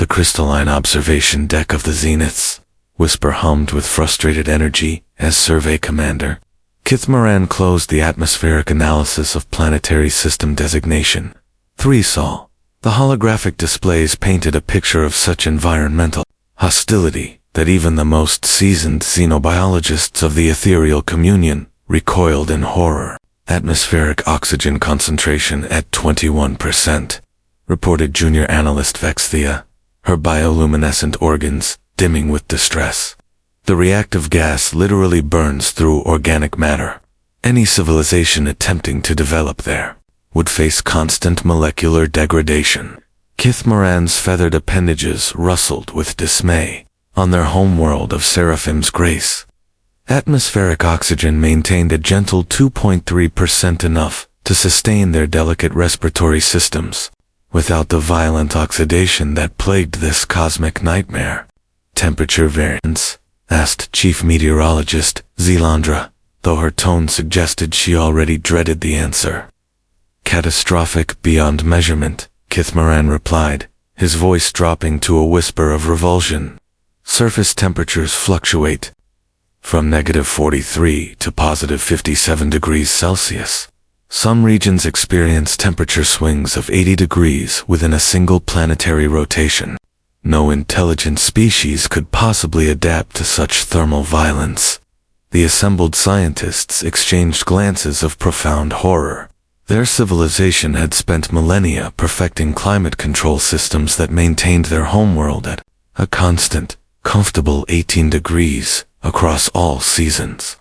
The crystalline observation deck of the Zeniths, Whisper hummed with frustrated energy as survey commander. Kith Moran closed the atmospheric analysis of planetary system designation. 3 saw. The holographic displays painted a picture of such environmental hostility that even the most seasoned xenobiologists of the ethereal communion recoiled in horror. Atmospheric oxygen concentration at 21%, reported junior analyst Vexthea, her bioluminescent organs dimming with distress. The reactive gas literally burns through organic matter. Any civilization attempting to develop there would face constant molecular degradation. Kith Moran's feathered appendages rustled with dismay on their homeworld of Seraphim's Grace. Atmospheric oxygen maintained a gentle 2.3%, enough to sustain their delicate respiratory systems, without the violent oxidation that plagued this cosmic nightmare. Temperature variance? Asked Chief Meteorologist Zelandra, though her tone suggested she already dreaded the answer. Catastrophic beyond measurement, Kith Moran replied, his voice dropping to a whisper of revulsion. Surface temperatures fluctuate from -43 to +57 degrees Celsius. Some regions experience temperature swings of 80 degrees within a single planetary rotation. No intelligent species could possibly adapt to such thermal violence. The assembled scientists exchanged glances of profound horror. Their civilization had spent millennia perfecting climate control systems that maintained their homeworld at a constant, comfortable 18 degrees across all seasons.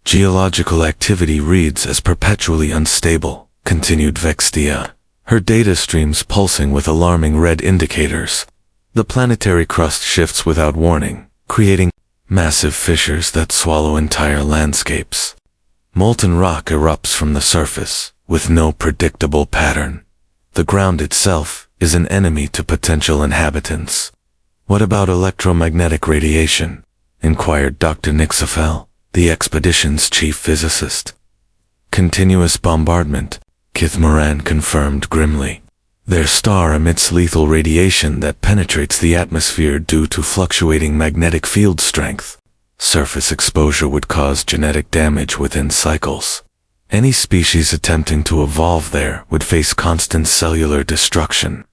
Geological activity reads as perpetually unstable, continued Vexthea, her data streams pulsing with alarming red indicators. The planetary crust shifts without warning, creating massive fissures that swallow entire landscapes. Molten rock erupts from the surface, with no predictable pattern. The ground itself is an enemy to potential inhabitants. What about electromagnetic radiation? Inquired Dr. Nixafel, the expedition's chief physicist. Continuous bombardment, Kith Moran confirmed grimly. Their star emits lethal radiation that penetrates the atmosphere due to fluctuating magnetic field strength. Surface exposure would cause genetic damage within cycles. Any species attempting to evolve there would face constant cellular destruction.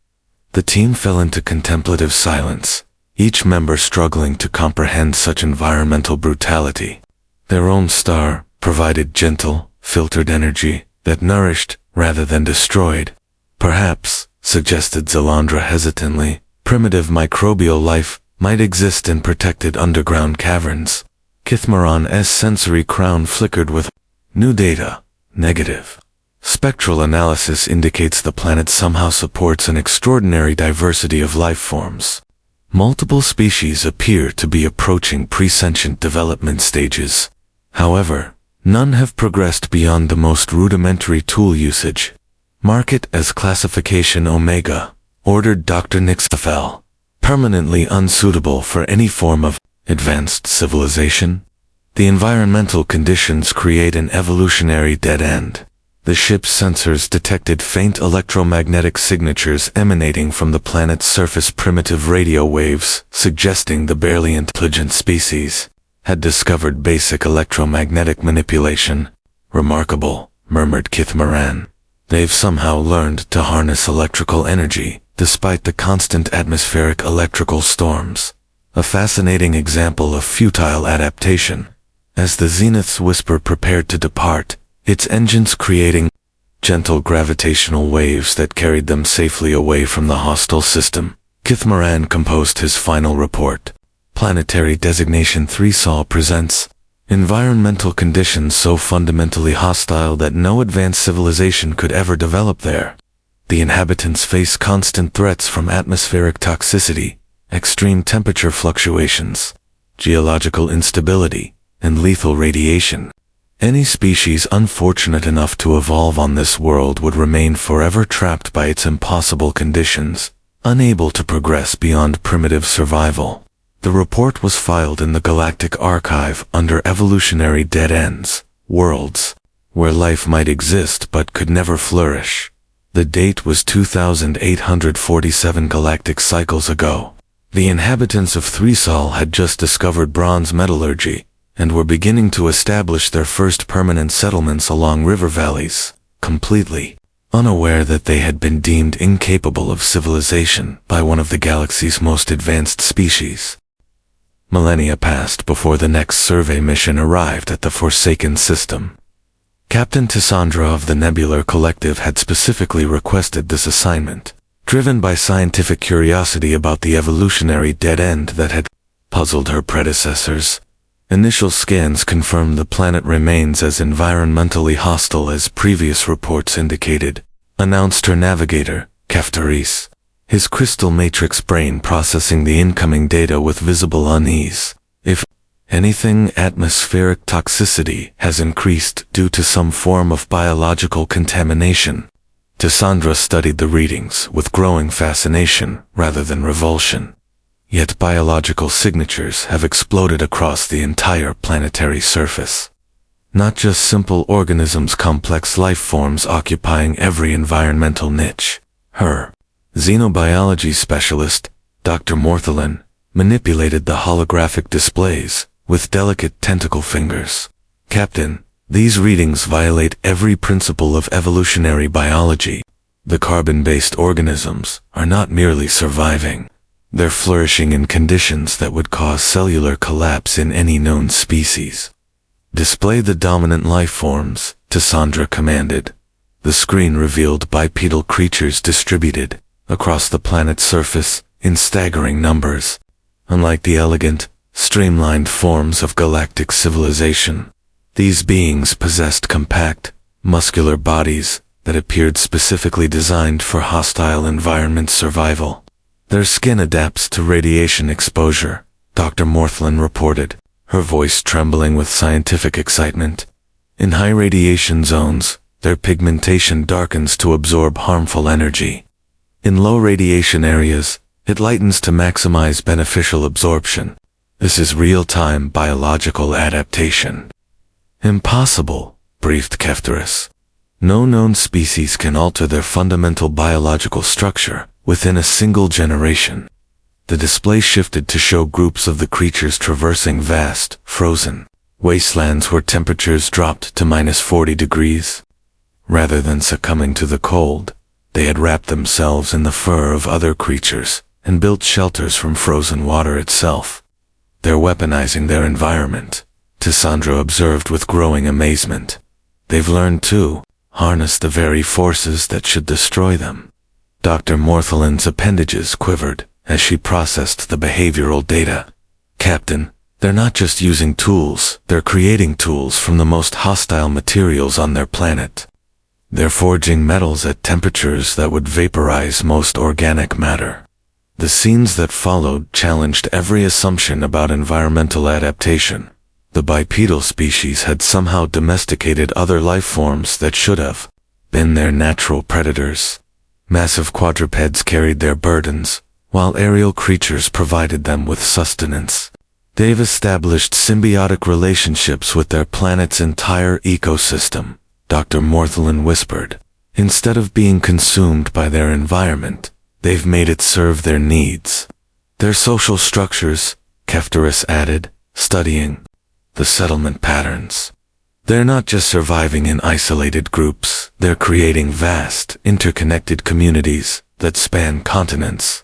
The team fell into contemplative silence, each member struggling to comprehend such environmental brutality. Their own star provided gentle, filtered energy that nourished rather than destroyed. Perhaps, suggested Zelandra hesitantly, primitive microbial life might exist in protected underground caverns. Kith Moran's sensory crown flickered with new data. Negative. Spectral analysis indicates the planet somehow supports an extraordinary diversity of life forms. Multiple species appear to be approaching presentient development stages. However, none have progressed beyond the most rudimentary tool usage. Mark it as classification Omega, ordered Dr. Nixafel, permanently unsuitable for any form of advanced civilization. The environmental conditions create an evolutionary dead end. The ship's sensors detected faint electromagnetic signatures emanating from the planet's surface, primitive radio waves, suggesting the barely intelligent species had discovered basic electromagnetic manipulation. Remarkable, murmured Kith Moran. They've somehow learned to harness electrical energy, despite the constant atmospheric electrical storms. A fascinating example of futile adaptation. As the Zenith's Whisper prepared to depart, its engines creating gentle gravitational waves that carried them safely away from the hostile system, Kith Moran composed his final report. Planetary Designation 3 Sol presents environmental conditions so fundamentally hostile that no advanced civilization could ever develop there. The inhabitants face constant threats from atmospheric toxicity, extreme temperature fluctuations, geological instability, and lethal radiation. Any species unfortunate enough to evolve on this world would remain forever trapped by its impossible conditions, unable to progress beyond primitive survival. The report was filed in the Galactic Archive under Evolutionary Dead Ends, worlds, where life might exist but could never flourish. The date was 2,847 galactic cycles ago. The inhabitants of Threesol had just discovered bronze metallurgy and were beginning to establish their first permanent settlements along river valleys, completely unaware that they had been deemed incapable of civilization by one of the galaxy's most advanced species. Millennia passed before the next survey mission arrived at the Forsaken System. Captain Tissandra of the Nebular Collective had specifically requested this assignment, driven by scientific curiosity about the evolutionary dead end that had puzzled her predecessors. Initial scans confirmed the planet remains as environmentally hostile as previous reports indicated, announced her navigator, Keftaris, his crystal matrix brain processing the incoming data with visible unease. If anything, atmospheric toxicity has increased due to some form of biological contamination. Tissandra studied the readings with growing fascination rather than revulsion. Yet biological signatures have exploded across the entire planetary surface. Not just simple organisms, complex life forms occupying every environmental niche. Her xenobiology specialist, Dr. Morthalin, manipulated the holographic displays with delicate tentacle fingers. Captain, these readings violate every principle of evolutionary biology. The carbon-based organisms are not merely surviving. They're flourishing in conditions that would cause cellular collapse in any known species. Display the dominant life forms, Tissandra commanded. The screen revealed bipedal creatures distributed across the planet's surface in staggering numbers. Unlike the elegant, streamlined forms of galactic civilization, these beings possessed compact, muscular bodies that appeared specifically designed for hostile environment survival. Their skin adapts to radiation exposure, Dr. Morthalin reported, her voice trembling with scientific excitement. In high radiation zones, their pigmentation darkens to absorb harmful energy. In low radiation areas, it lightens to maximize beneficial absorption. This is real-time biological adaptation. Impossible, breathed Keftaris. No known species can alter their fundamental biological structure within a single generation. The display shifted to show groups of the creatures traversing vast, frozen wastelands where temperatures dropped to -40 degrees. Rather than succumbing to the cold, they had wrapped themselves in the fur of other creatures and built shelters from frozen water itself. They're weaponizing their environment, Tissandra observed with growing amazement. They've learned to harness the very forces that should destroy them. Dr. Morthalin's appendages quivered as she processed the behavioral data. Captain, they're not just using tools, they're creating tools from the most hostile materials on their planet. They're forging metals at temperatures that would vaporize most organic matter. The scenes that followed challenged every assumption about environmental adaptation. The bipedal species had somehow domesticated other life forms that should have been their natural predators. Massive quadrupeds carried their burdens, while aerial creatures provided them with sustenance. They've established symbiotic relationships with their planet's entire ecosystem, Dr. Morthalin whispered. Instead of being consumed by their environment, they've made it serve their needs. Their social structures, Keftaris added, studying the settlement patterns. They're not just surviving in isolated groups, they're creating vast, interconnected communities that span continents.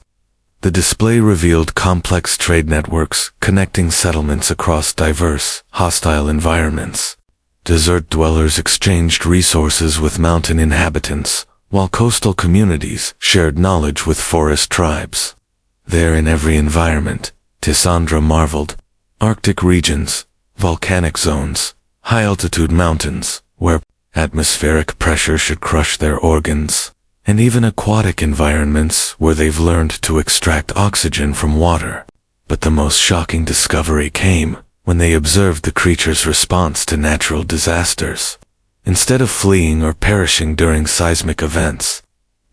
The display revealed complex trade networks connecting settlements across diverse, hostile environments. Desert dwellers exchanged resources with mountain inhabitants, while coastal communities shared knowledge with forest tribes. There in every environment, Tissandra marveled. Arctic regions, volcanic zones, high-altitude mountains, where atmospheric pressure should crush their organs, and even aquatic environments where they've learned to extract oxygen from water. But the most shocking discovery came when they observed the creature's response to natural disasters. Instead of fleeing or perishing during seismic events,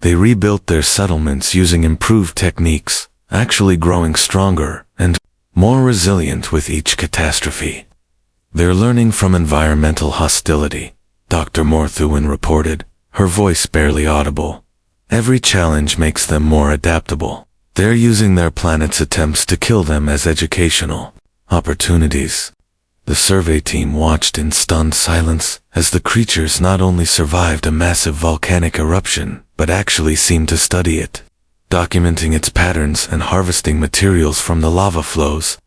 they rebuilt their settlements using improved techniques, actually growing stronger and more resilient with each catastrophe. They're learning from environmental hostility, Dr. Morthalin reported, her voice barely audible. Every challenge makes them more adaptable. They're using their planet's attempts to kill them as educational opportunities. The survey team watched in stunned silence as the creatures not only survived a massive volcanic eruption, but actually seemed to study it, documenting its patterns and harvesting materials from the lava flows.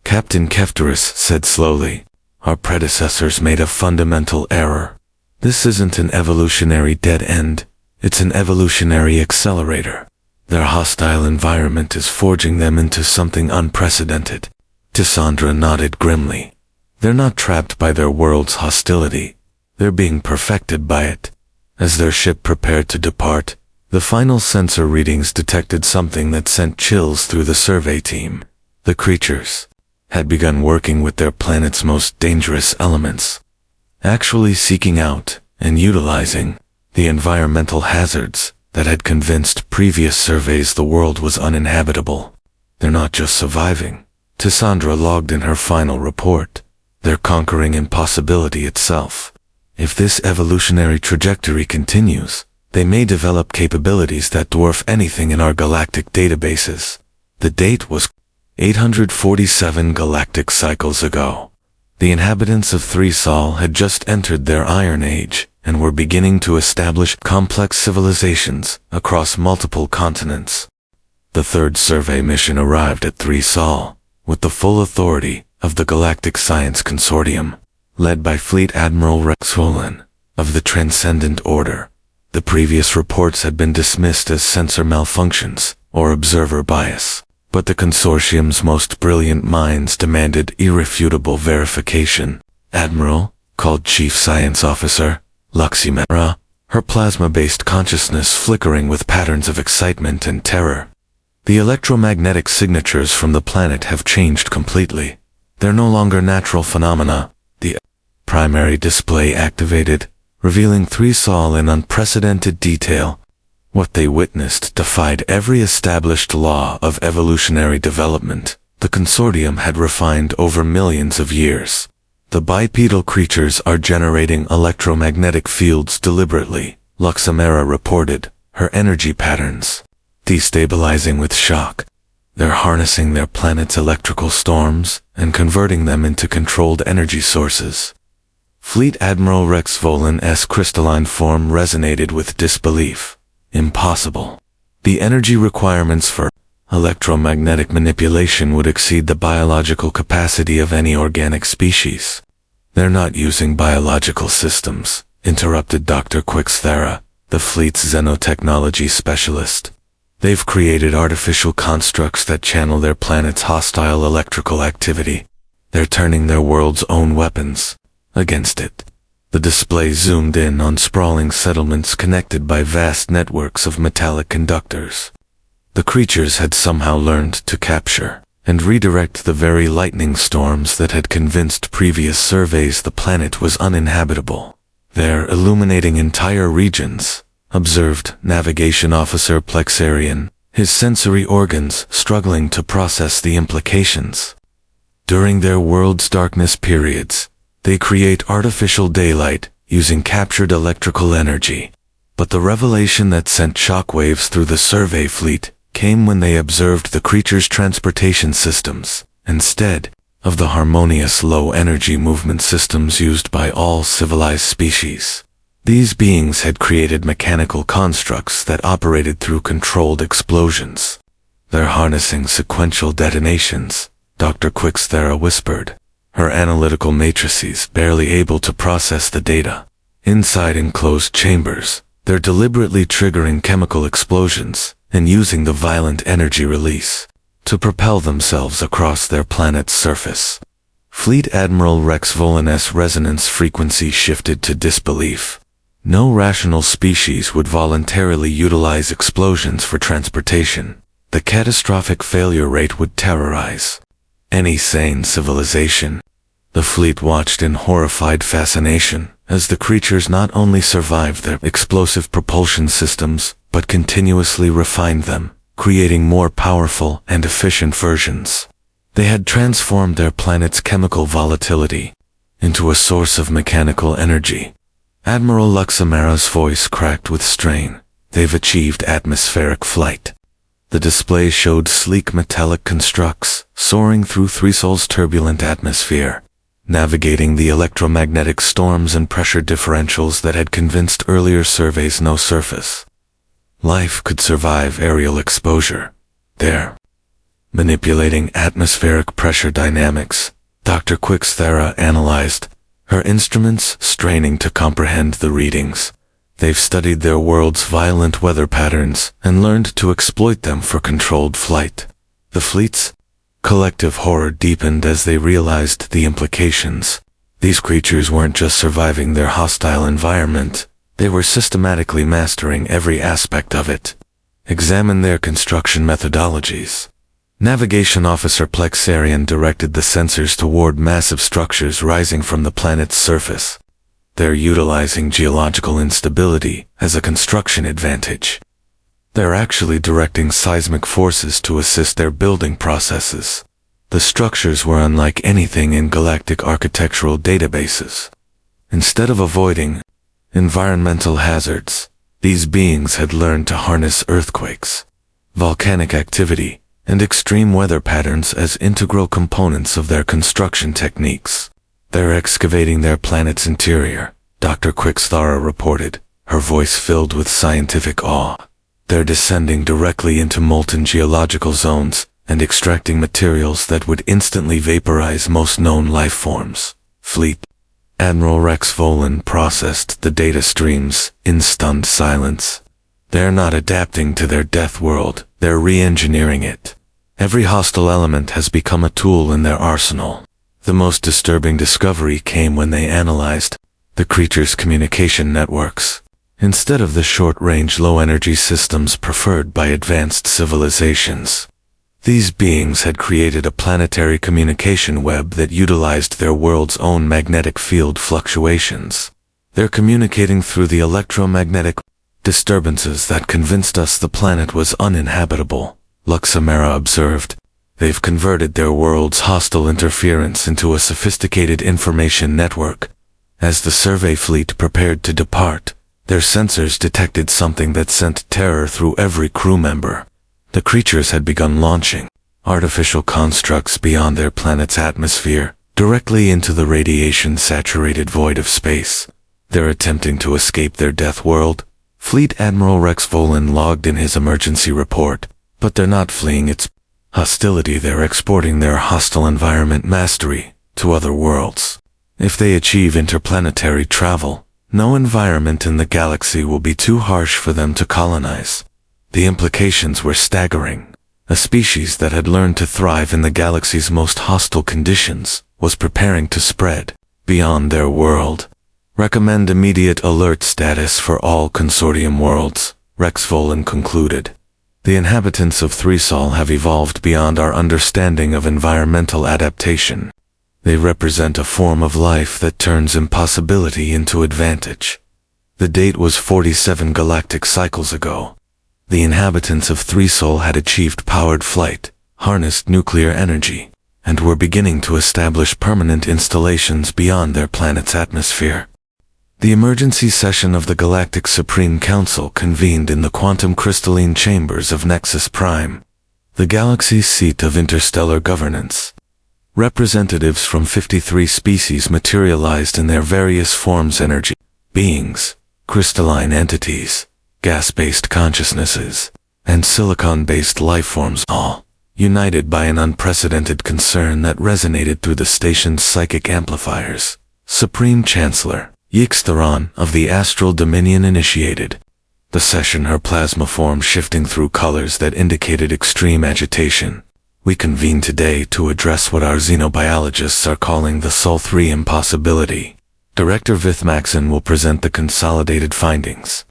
Captain Kefteris said slowly, "Our predecessors made a fundamental error. This isn't an evolutionary dead end, it's an evolutionary accelerator. Their hostile environment is forging them into something unprecedented." Cassandra nodded grimly. They're not trapped by their world's hostility. They're being perfected by it. As their ship prepared to depart, the final sensor readings detected something that sent chills through the survey team. The creatures had begun working with their planet's most dangerous elements, actually seeking out and utilizing the environmental hazards that had convinced previous surveys the world was uninhabitable. They're not just surviving, Cassandra logged in her final report. They're conquering impossibility itself. If this evolutionary trajectory continues, they may develop capabilities that dwarf anything in our galactic databases. The date was 847 galactic cycles ago. The inhabitants of 3 Sol had just entered their Iron Age and were beginning to establish complex civilizations across multiple continents. The 3rd survey mission arrived at 3 Sol with the full authority of the Galactic Science Consortium, led by Fleet Admiral Rex Volin of the Transcendent Order. The previous reports had been dismissed as sensor malfunctions or observer bias, but the consortium's most brilliant minds demanded irrefutable verification. Admiral, called Chief Science Officer, Luximera, her plasma-based consciousness flickering with patterns of excitement and terror. The electromagnetic signatures from the planet have changed completely. They're no longer natural phenomena. The primary display activated, revealing 3 Sol in unprecedented detail. What they witnessed defied every established law of evolutionary development the consortium had refined over millions of years. The bipedal creatures are generating electromagnetic fields deliberately, Luximera reported, her energy patterns destabilizing with shock. They're harnessing their planet's electrical storms and converting them into controlled energy sources. Fleet Admiral Rex Volin's crystalline form resonated with disbelief. Impossible. The energy requirements for electromagnetic manipulation would exceed the biological capacity of any organic species. They're not using biological systems, interrupted Dr. Quixthera, the fleet's xenotechnology specialist. They've created artificial constructs that channel their planet's hostile electrical activity. They're turning their world's own weapons against it. The display zoomed in on sprawling settlements connected by vast networks of metallic conductors. The creatures had somehow learned to capture and redirect the very lightning storms that had convinced previous surveys the planet was uninhabitable. They're illuminating entire regions, observed Navigation Officer Plexarian, his sensory organs struggling to process the implications. During their world's darkness periods, they create artificial daylight using captured electrical energy. But the revelation that sent shockwaves through the survey fleet came when they observed the creatures' transportation systems, instead of the harmonious low-energy movement systems used by all civilized species. These beings had created mechanical constructs that operated through controlled explosions. They're harnessing sequential detonations, Dr. Quixthera whispered, her analytical matrices barely able to process the data. Inside enclosed chambers, they're deliberately triggering chemical explosions and using the violent energy release to propel themselves across their planet's surface. Fleet Admiral Rex Volin's resonance frequency shifted to disbelief. No rational species would voluntarily utilize explosions for transportation. The catastrophic failure rate would terrorize any sane civilization. The fleet watched in horrified fascination as the creatures not only survived their explosive propulsion systems, but continuously refined them, creating more powerful and efficient versions. They had transformed their planet's chemical volatility into a source of mechanical energy. Admiral Luximera's voice cracked with strain. they've achieved atmospheric flight. The display showed sleek metallic constructs soaring through 3Sol's turbulent atmosphere, navigating the electromagnetic storms and pressure differentials that had convinced earlier surveys no surface life could survive aerial exposure. There, manipulating atmospheric pressure dynamics, Dr. Quick's-Thera analyzed, her instruments straining to comprehend the readings. They've studied their world's violent weather patterns and learned to exploit them for controlled flight. The fleet's collective horror deepened as they realized the implications. These creatures weren't just surviving their hostile environment, they were systematically mastering every aspect of it. Examine their construction methodologies. Navigation Officer Plexarian directed the sensors toward massive structures rising from the planet's surface. They're utilizing geological instability as a construction advantage. They're actually directing seismic forces to assist their building processes. The structures were unlike anything in galactic architectural databases. Instead of avoiding environmental hazards, these beings had learned to harness earthquakes, volcanic activity, and extreme weather patterns as integral components of their construction techniques. They're excavating their planet's interior, Dr. Quick's-Thera reported, her voice filled with scientific awe. They're descending directly into molten geological zones and extracting materials that would instantly vaporize most known life forms. Fleet Admiral Rex Volin processed the data streams in stunned silence. They're not adapting to their death world, they're re-engineering it. Every hostile element has become a tool in their arsenal. The most disturbing discovery came when they analyzed the creature's communication networks. Instead of the short-range low-energy systems preferred by advanced civilizations, these beings had created a planetary communication web that utilized their world's own magnetic field fluctuations. They're communicating through the electromagnetic disturbances that convinced us the planet was uninhabitable, Luxamera observed. They've converted their world's hostile interference into a sophisticated information network. As the survey fleet prepared to depart, their sensors detected something that sent terror through every crew member. The creatures had begun launching artificial constructs beyond their planet's atmosphere, directly into the radiation-saturated void of space. They're attempting to escape their death world, Fleet Admiral Rex Volin logged in his emergency report, but they're not fleeing its hostility, they're exporting their hostile environment mastery to other worlds. If they achieve interplanetary travel, no environment in the galaxy will be too harsh for them to colonize. The implications were staggering. A species that had learned to thrive in the galaxy's most hostile conditions was preparing to spread beyond their world. Recommend immediate alert status for all consortium worlds, Rex Volin concluded. The inhabitants of 3Sol have evolved beyond our understanding of environmental adaptation. They represent a form of life that turns impossibility into advantage. The date was 47 galactic cycles ago. The inhabitants of 3Sol had achieved powered flight, harnessed nuclear energy, and were beginning to establish permanent installations beyond their planet's atmosphere. The emergency session of the Galactic Supreme Council convened in the quantum crystalline chambers of Nexus Prime, the galaxy's seat of interstellar governance. Representatives from 53 species materialized in their various forms: energy beings, crystalline entities, gas-based consciousnesses, and silicon-based lifeforms, all united by an unprecedented concern that resonated through the station's psychic amplifiers. Supreme Chancellor Yixtheron of the Astral Dominion initiated the session, her plasma form shifting through colors that indicated extreme agitation. We convene today to address what our xenobiologists are calling the Sol 3 impossibility. Director Vithmaxon will present the consolidated findings.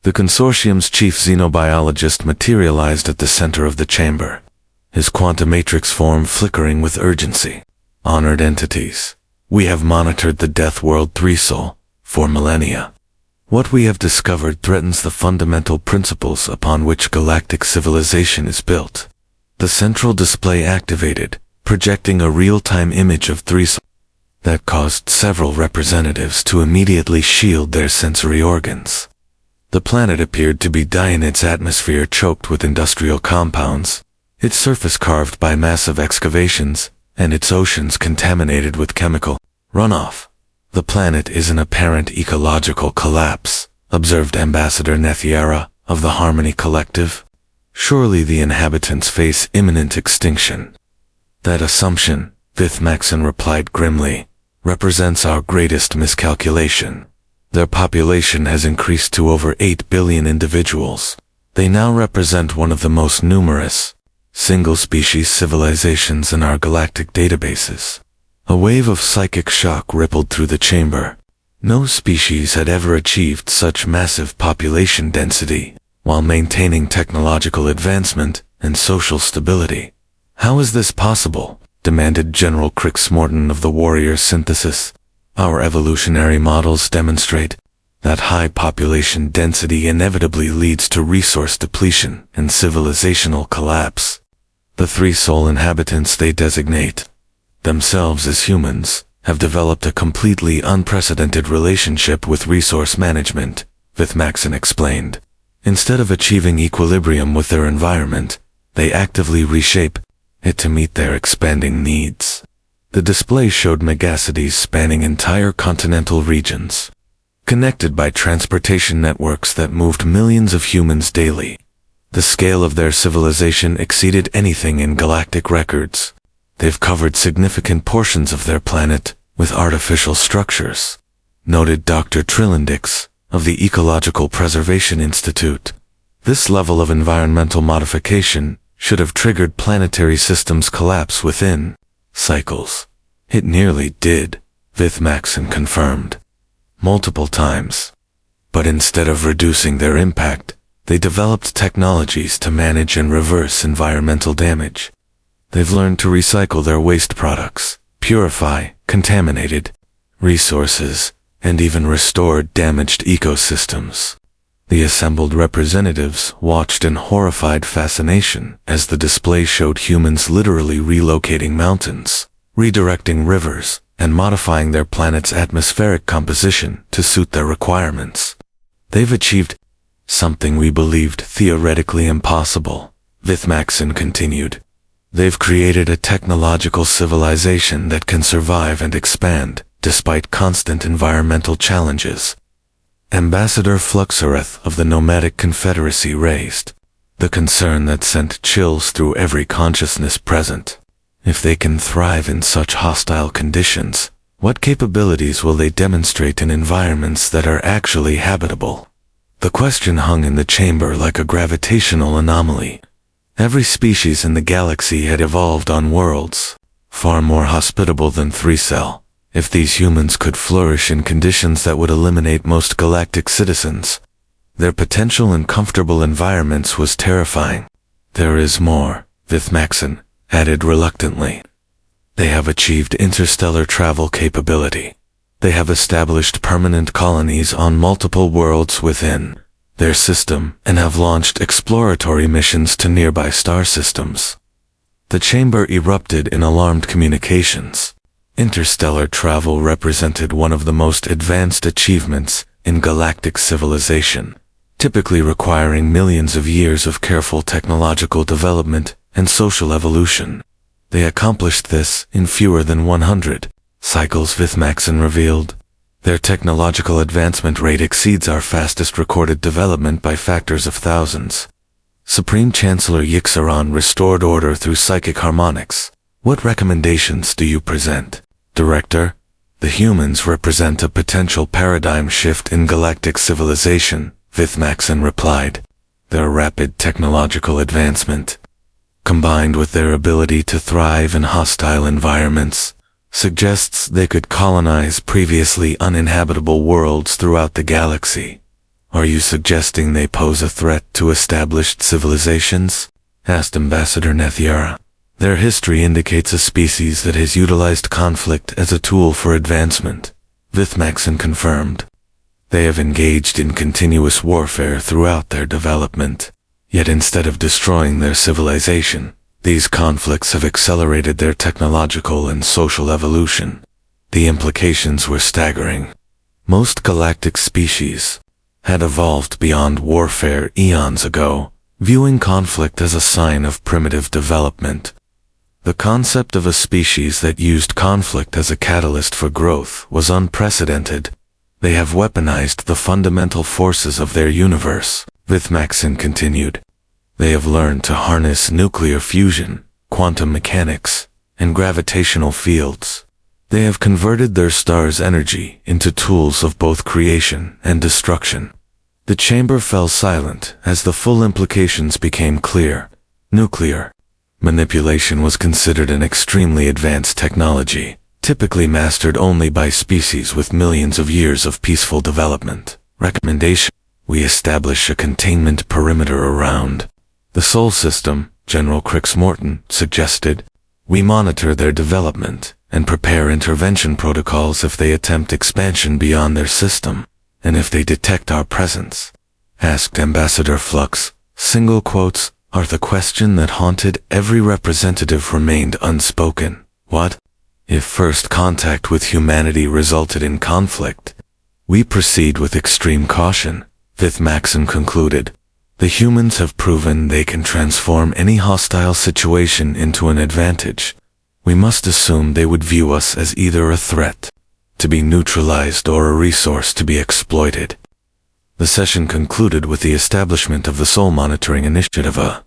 The consortium's chief xenobiologist materialized at the center of the chamber, his quantum matrix form flickering with urgency. Honored entities, we have monitored the death world 3Sol for millennia. What we have discovered threatens the fundamental principles upon which galactic civilization is built. The central display activated, projecting a real-time image of 3Sol that caused several representatives to immediately shield their sensory organs. The planet appeared to be dying, its atmosphere choked with industrial compounds, its surface carved by massive excavations, and its oceans contaminated with chemical runoff. The planet is in apparent ecological collapse, observed Ambassador Nethiara of the Harmony Collective. Surely the inhabitants face imminent extinction. That assumption, Vithmaxon replied grimly, represents our greatest miscalculation. Their population has increased to over 8 billion individuals. They now represent one of the most numerous single-species civilizations in our galactic databases. A wave of psychic shock rippled through the chamber. No species had ever achieved such massive population density, while maintaining technological advancement and social stability. How is this possible? Demanded General Crixmorton of the Warrior Synthesis. Our evolutionary models demonstrate that high population density inevitably leads to resource depletion and civilizational collapse. The three sole inhabitants they designate, themselves as humans, have developed a completely unprecedented relationship with resource management, Vithmaxon explained. Instead of achieving equilibrium with their environment, they actively reshape it to meet their expanding needs. The display showed megacities spanning entire continental regions, connected by transportation networks that moved millions of humans daily. The scale of their civilization exceeded anything in galactic records. They've covered significant portions of their planet with artificial structures, noted Dr. Trillandix of the Ecological Preservation Institute. This level of environmental modification should have triggered planetary systems collapse within cycles. It nearly did, Vithmaxon confirmed. Multiple times. But instead of reducing their impact, they developed technologies to manage and reverse environmental damage. They've learned to recycle their waste products, purify contaminated resources, and even restore damaged ecosystems. The assembled representatives watched in horrified fascination as the display showed humans literally relocating mountains, redirecting rivers, and modifying their planet's atmospheric composition to suit their requirements. They've achieved something we believed theoretically impossible, Vithmaxon continued. They've created a technological civilization that can survive and expand, despite constant environmental challenges. Ambassador Fluxareth of the Nomadic Confederacy raised the concern that sent chills through every consciousness present. If they can thrive in such hostile conditions, what capabilities will they demonstrate in environments that are actually habitable? The question hung in the chamber like a gravitational anomaly. Every species in the galaxy had evolved on worlds far more hospitable than 3-cell. If these humans could flourish in conditions that would eliminate most galactic citizens, their potential in comfortable environments was terrifying. There is more, Vithmaxon added reluctantly. They have achieved interstellar travel capability. They have established permanent colonies on multiple worlds within their system and have launched exploratory missions to nearby star systems. The chamber erupted in alarmed communications. Interstellar travel represented one of the most advanced achievements in galactic civilization, typically requiring millions of years of careful technological development and social evolution. They accomplished this in fewer than 100 cycles, Vithmaxon revealed. Their technological advancement rate exceeds our fastest recorded development by factors of thousands. Supreme Chancellor Yixaron restored order through psychic harmonics. What recommendations do you present, Director? The humans represent a potential paradigm shift in galactic civilization, Vithmaxon replied. Their rapid technological advancement, combined with their ability to thrive in hostile environments, suggests they could colonize previously uninhabitable worlds throughout the galaxy. Are you suggesting they pose a threat to established civilizations? Asked Ambassador Nethiara. Their history indicates a species that has utilized conflict as a tool for advancement, Vithmaxon confirmed. They have engaged in continuous warfare throughout their development. Yet instead of destroying their civilization, these conflicts have accelerated their technological and social evolution. The implications were staggering. Most galactic species had evolved beyond warfare eons ago, viewing conflict as a sign of primitive development. The concept of a species that used conflict as a catalyst for growth was unprecedented. They have weaponized the fundamental forces of their universe, Vithmaxon continued. They have learned to harness nuclear fusion, quantum mechanics, and gravitational fields. They have converted their star's energy into tools of both creation and destruction. The chamber fell silent as the full implications became clear. Nuclear manipulation was considered an extremely advanced technology, typically mastered only by species with millions of years of peaceful development. Recommendation: we establish a containment perimeter around the Sol system, General Crix-Morton suggested. We monitor their development and prepare intervention protocols if they attempt expansion beyond their system, and if they detect our presence. Asked Ambassador Flux. Single quotes are the question that haunted every representative remained unspoken. What if first contact with humanity resulted in conflict? We proceed with extreme caution, Vithmaxon concluded. The humans have proven they can transform any hostile situation into an advantage. We must assume they would view us as either a threat to be neutralized or a resource to be exploited. The session concluded with the establishment of the Sol Monitoring Initiative, a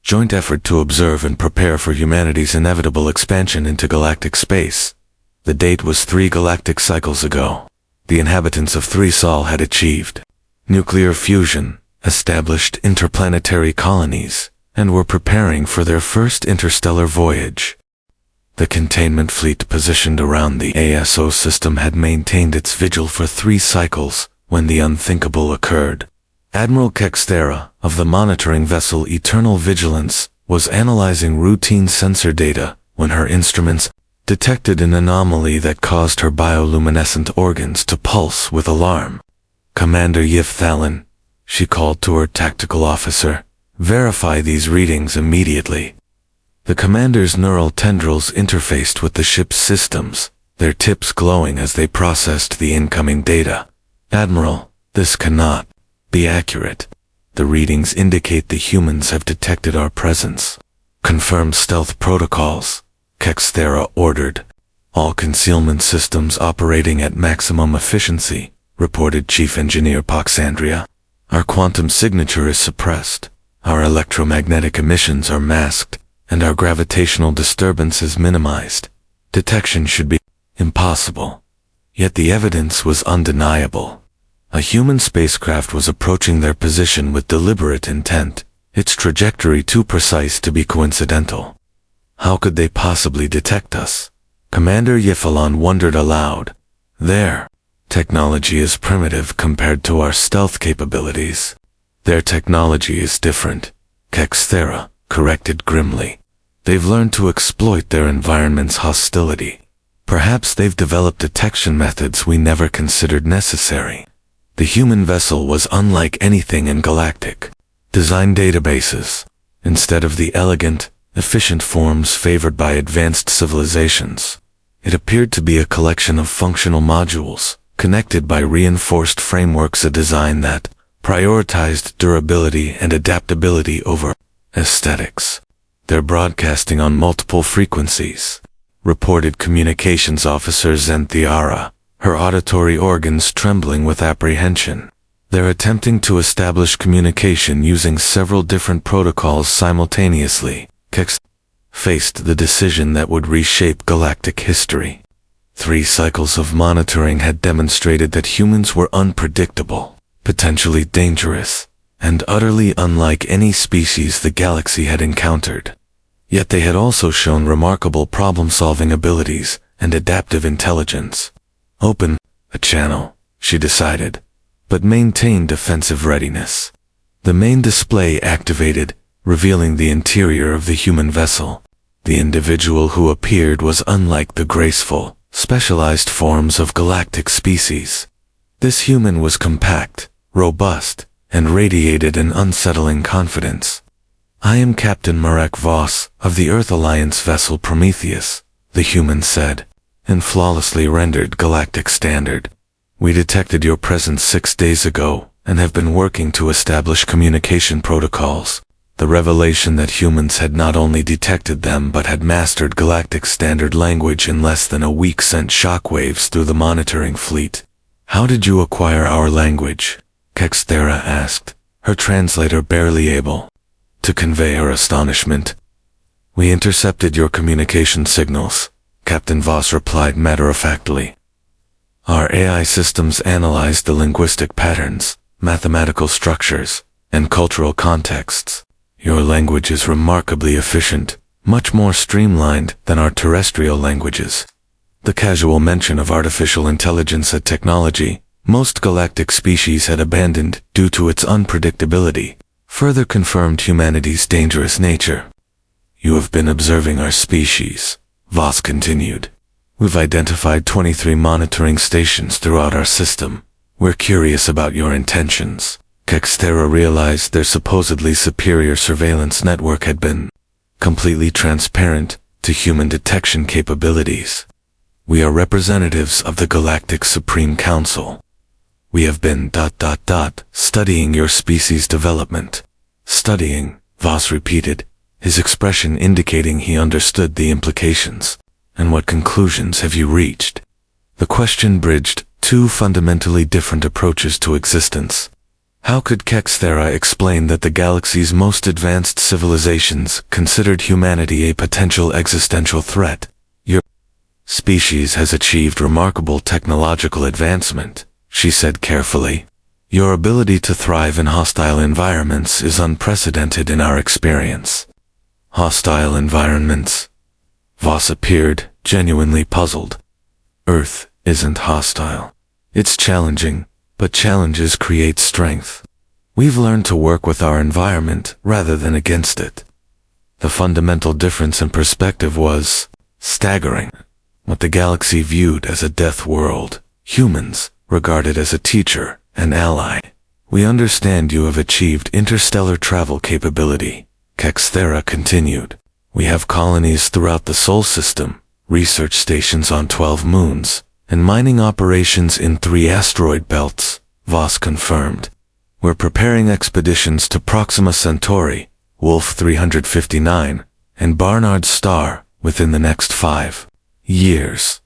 joint effort to observe and prepare for humanity's inevitable expansion into galactic space. The date was 3 galactic cycles ago. The inhabitants of 3 Sol had achieved nuclear fusion, established interplanetary colonies, and were preparing for their first interstellar voyage. The containment fleet positioned around the ASO system had maintained its vigil for 3 cycles when the unthinkable occurred. Admiral Kexthera, of the monitoring vessel Eternal Vigilance, was analyzing routine sensor data when her instruments detected an anomaly that caused her bioluminescent organs to pulse with alarm. Commander Yfthalon, she called to her tactical officer, verify these readings immediately. The commander's neural tendrils interfaced with the ship's systems, their tips glowing as they processed the incoming data. Admiral, this cannot be accurate. The readings indicate the humans have detected our presence. Confirm stealth protocols, Kexthera ordered. All concealment systems operating at maximum efficiency, reported Chief Engineer Poxandria. Our quantum signature is suppressed, our electromagnetic emissions are masked, and our gravitational disturbance is minimized. Detection should be impossible. Yet the evidence was undeniable. A human spacecraft was approaching their position with deliberate intent, its trajectory too precise to be coincidental. How could they possibly detect us? Commander Yfthalon wondered aloud. Their technology is primitive compared to our stealth capabilities. Their technology is different, Kexthera corrected grimly. They've learned to exploit their environment's hostility. Perhaps they've developed detection methods we never considered necessary. The human vessel was unlike anything in Galactic design databases. Instead of the elegant, efficient forms favored by advanced civilizations, it appeared to be a collection of functional modules, connected by reinforced frameworks, a design that prioritized durability and adaptability over aesthetics. They're broadcasting on multiple frequencies, reported Communications Officer Zenthiara, her auditory organs trembling with apprehension. They're attempting to establish communication using several different protocols simultaneously. Kex faced the decision that would reshape galactic history. 3 cycles of monitoring had demonstrated that humans were unpredictable, potentially dangerous, and utterly unlike any species the galaxy had encountered. Yet they had also shown remarkable problem-solving abilities and adaptive intelligence. Open a channel, she decided, but maintain defensive readiness. The main display activated, revealing the interior of the human vessel. The individual who appeared was unlike the graceful, specialized forms of galactic species. This human was compact, robust, and radiated an unsettling confidence. I am Captain Marek Voss of the Earth Alliance vessel Prometheus, the human said, in flawlessly rendered galactic standard. We detected your presence 6 days ago, and have been working to establish communication protocols. The revelation that humans had not only detected them but had mastered Galactic standard language in less than a week sent shockwaves through the monitoring fleet. "How did you acquire our language?" Kexthera asked, her translator barely able to convey her astonishment. "We intercepted your communication signals," Captain Voss replied matter-of-factly. "Our AI systems analyzed the linguistic patterns, mathematical structures, and cultural contexts. Your language is remarkably efficient, much more streamlined than our terrestrial languages." The casual mention of artificial intelligence and technology most galactic species had abandoned due to its unpredictability further confirmed humanity's dangerous nature. "You have been observing our species," Voss continued. "We've identified 23 monitoring stations throughout our system. We're curious about your intentions." Kexthera realized their supposedly superior surveillance network had been completely transparent to human detection capabilities. "We are representatives of the Galactic Supreme Council. We have been ... studying your species' development." "Studying," Voss repeated, his expression indicating he understood the implications. "And what conclusions have you reached?" The question bridged two fundamentally different approaches to existence. How could Kexthera explain that the galaxy's most advanced civilizations considered humanity a potential existential threat? "Your species has achieved remarkable technological advancement," she said carefully. "Your ability to thrive in hostile environments is unprecedented in our experience." "Hostile environments?" Voss appeared genuinely puzzled. "Earth isn't hostile. It's challenging, but challenges create strength. We've learned to work with our environment rather than against it." The fundamental difference in perspective was staggering. What the galaxy viewed as a death world, humans regarded as a teacher, an ally. "We understand you have achieved interstellar travel capability," Kexthera continued. "We have colonies throughout the Sol system, research stations on 12 moons, and mining operations in 3 asteroid belts," Voss confirmed. "We're preparing expeditions to Proxima Centauri, Wolf 359, and Barnard's Star within the next 5 years.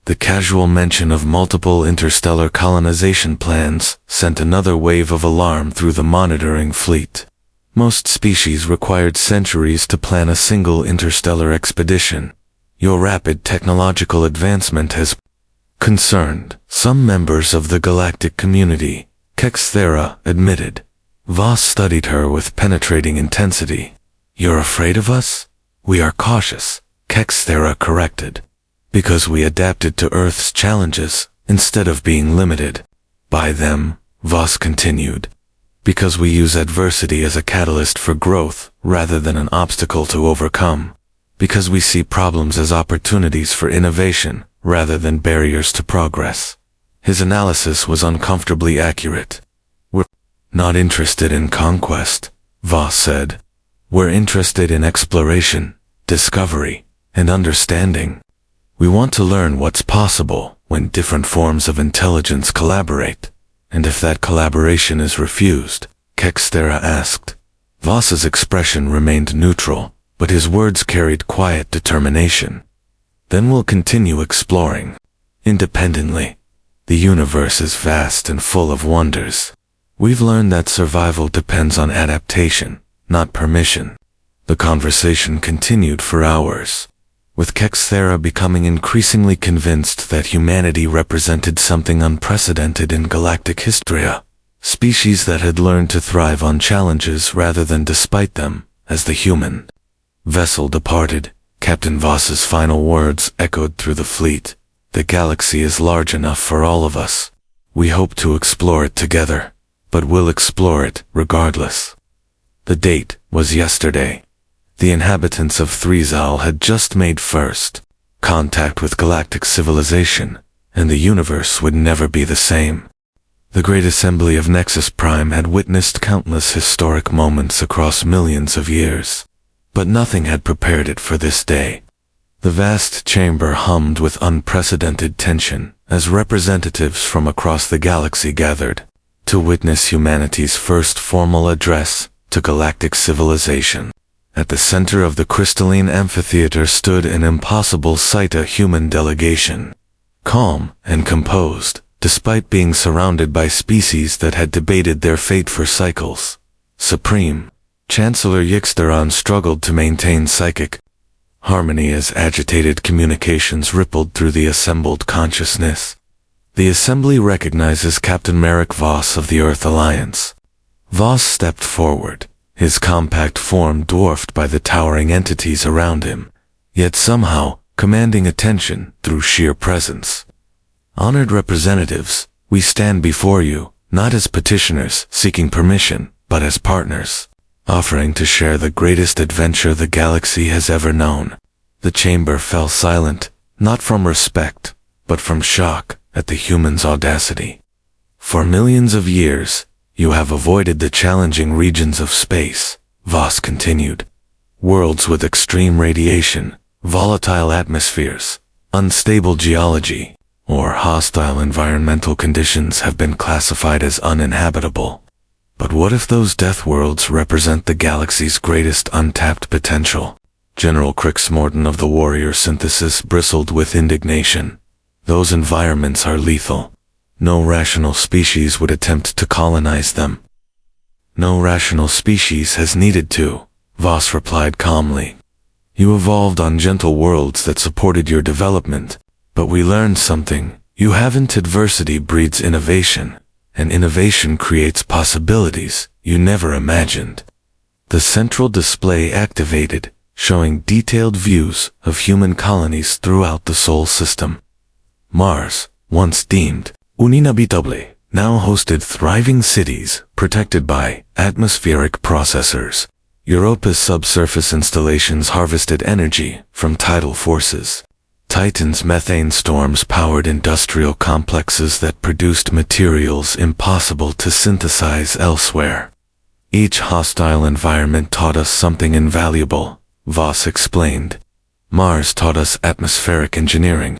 The casual mention of multiple interstellar colonization plans sent another wave of alarm through the monitoring fleet. Most species required centuries to plan a single interstellar expedition. Your rapid technological advancement has concerned some members of the galactic community, Kexthera admitted. Voss studied her with penetrating intensity. "You're afraid of us?" "We are cautious," Kexthera corrected. "Because we adapted to Earth's challenges instead of being limited by them," Voss continued. "Because we use adversity as a catalyst for growth rather than an obstacle to overcome. Because we see problems as opportunities for innovation rather than barriers to progress." His analysis was uncomfortably accurate. "We're not interested in conquest," Voss said. "We're interested in exploration, discovery, and understanding. We want to learn what's possible when different forms of intelligence collaborate. And if that collaboration is refused?" Kexthera asked. Voss's expression remained neutral, but his words carried quiet determination. "Then we'll continue exploring. Independently. The universe is vast and full of wonders. We've learned that survival depends on adaptation, not permission." The conversation continued for hours, with Kexthera becoming increasingly convinced that humanity represented something unprecedented in galactic history, a species that had learned to thrive on challenges rather than despite them, as the human vessel departed. Captain Voss's final words echoed through the fleet. "The galaxy is large enough for all of us. We hope to explore it together, but we'll explore it regardless." The date was yesterday. The inhabitants of Thrizal had just made first contact with galactic civilization, and the universe would never be the same. The Great Assembly of Nexus Prime had witnessed countless historic moments across millions of years, but nothing had prepared it for this day. The vast chamber hummed with unprecedented tension as representatives from across the galaxy gathered. to witness humanity's first formal address to galactic civilization. At the center of the crystalline amphitheater stood an impossible sight, a human delegation. Calm and composed, despite being surrounded by species that had debated their fate for cycles. Supreme Chancellor Yixtaron struggled to maintain psychic harmony as agitated communications rippled through the assembled consciousness. The assembly recognizes Captain Merrick Voss of the Earth Alliance. Voss stepped forward, his compact form dwarfed by the towering entities around him, yet somehow commanding attention through sheer presence. Honored representatives, we stand before you, not as petitioners seeking permission, but as partners, offering to share the greatest adventure the galaxy has ever known. The chamber fell silent, not from respect, but from shock at the humans' audacity. For millions of years, you have avoided the challenging regions of space, Voss continued. Worlds with extreme radiation, volatile atmospheres, unstable geology, or hostile environmental conditions have been classified as uninhabitable. But what if those death worlds represent the galaxy's greatest untapped potential? General Kriegsmorton of the Warrior Synthesis bristled with indignation. Those environments are lethal. No rational species would attempt to colonize them. No rational species has needed to, Voss replied calmly. You evolved on gentle worlds that supported your development, but we learned something. You haven't. Adversity breeds innovation, and innovation creates possibilities you never imagined. The central display activated, showing detailed views of human colonies throughout the Sol system. Mars, once deemed uninhabitable, now hosted thriving cities protected by atmospheric processors. Europa's subsurface installations harvested energy from tidal forces. Titan's methane storms powered industrial complexes that produced materials impossible to synthesize elsewhere. Each hostile environment taught us something invaluable, Voss explained. Mars taught us atmospheric engineering.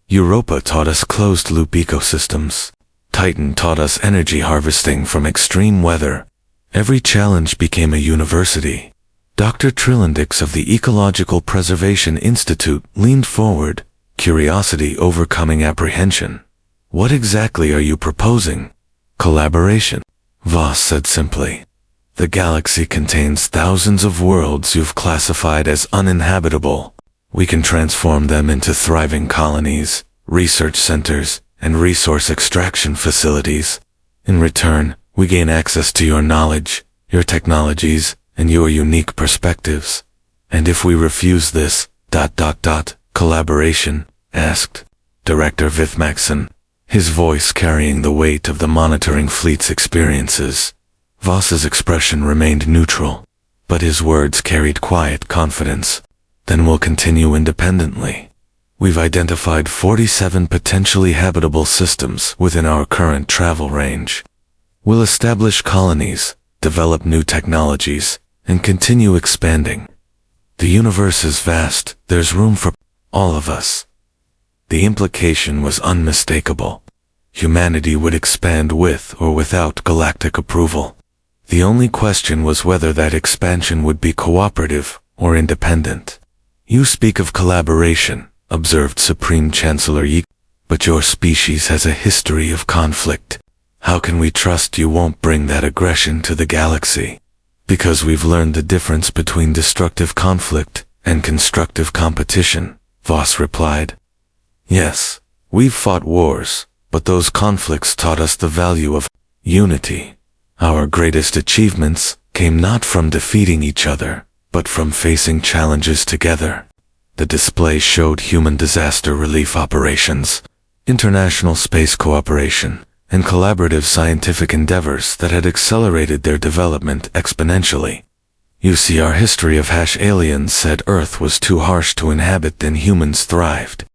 Europa taught us closed-loop ecosystems. Titan taught us energy harvesting from extreme weather. Every challenge became a university. Dr. Trillandix of the Ecological Preservation Institute leaned forward, curiosity overcoming apprehension. What exactly are you proposing? Collaboration, Voss said simply. The galaxy contains thousands of worlds you've classified as uninhabitable. We can transform them into thriving colonies, research centers, and resource extraction facilities. In return, we gain access to your knowledge, your technologies, and your unique perspectives. And if we refuse this, collaboration, asked Director Vithmaxson, his voice carrying the weight of the monitoring fleet's experiences. Voss's expression remained neutral, but his words carried quiet confidence. Then we'll continue independently. We've identified 47 potentially habitable systems within our current travel range. We'll establish colonies, develop new technologies, and continue expanding. The universe is vast, there's room for all of us. The implication was unmistakable. Humanity would expand with or without galactic approval. The only question was whether that expansion would be cooperative or independent. You speak of collaboration, observed Supreme Chancellor Yi, but your species has a history of conflict. How can we trust you won't bring that aggression to the galaxy? Because we've learned the difference between destructive conflict and constructive competition, Voss replied. Yes, we've fought wars, but those conflicts taught us the value of unity. Our greatest achievements came not from defeating each other, but from facing challenges together. The display showed human disaster relief operations, international space cooperation, and collaborative scientific endeavors that had accelerated their development exponentially. You see, our history of aliens said Earth was too harsh to inhabit, then humans thrived.